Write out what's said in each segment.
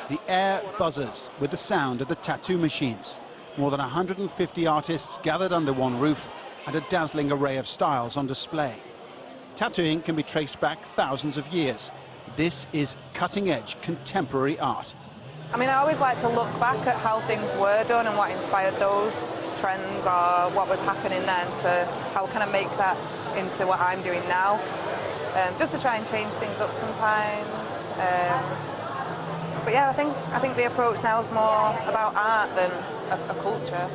The air buzzes with the sound of the tattoo machines. More than 150 artists gathered under one roof and a dazzling array of styles on display. Tattooing can be traced back thousands of years. This is cutting-edge contemporary art. I mean, I always like to look back at how things were done and what inspired those trends or what was happening then to how can I make that into what I'm doing now. Just to try and change things up sometimes. But yeah, I think the approach now is more about art than a culture.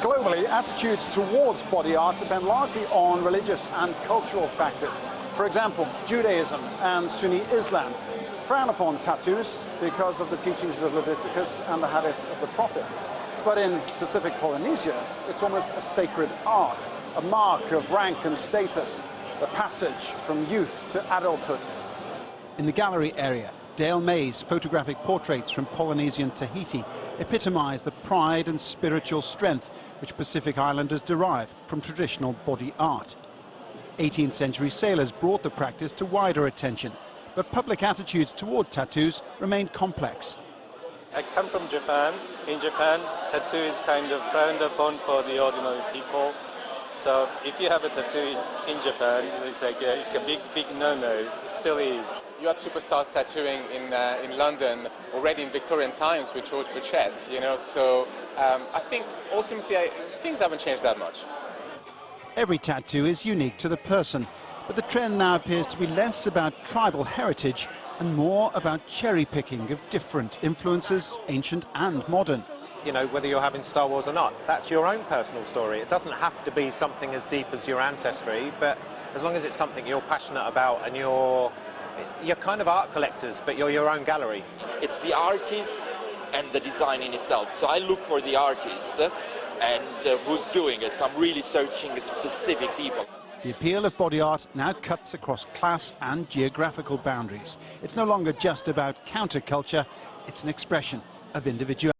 Globally, attitudes towards body art depend largely on religious and cultural factors. For example, Judaism and Sunni Islam frown upon tattoos because of the teachings of Leviticus and the habits of the Prophet. But in Pacific Polynesia, it's almost a sacred art, a mark of rank and status, the passage from youth to adulthood. In the gallery area, Dale May's photographic portraits from Polynesian Tahiti epitomise the pride and spiritual strength which Pacific Islanders derive from traditional body art. 18th century sailors brought the practice to wider attention, but public attitudes toward tattoos remained complex. I come from Japan. In Japan, tattoo is kind of frowned upon for the ordinary people. So if you have a tattoo in Japan, it's like a big no-no. It still is. You had superstars tattooing in London already in Victorian times with George Burchett, you know, so I think ultimately things haven't changed that much. Every tattoo is unique to the person, but the trend now appears to be less about tribal heritage and more about cherry-picking of different influences, ancient and modern. You know, whether you're having Star Wars or not, that's your own personal story. It doesn't have to be something as deep as your ancestry, but as long as it's something you're passionate about and you're kind of art collectors, but you're your own gallery. It's the artist and the design in itself. So I look for the artist and who's doing it. So I'm really searching specific people. The appeal of body art now cuts across class and geographical boundaries. It's no longer just about counterculture, it's an expression of individuality.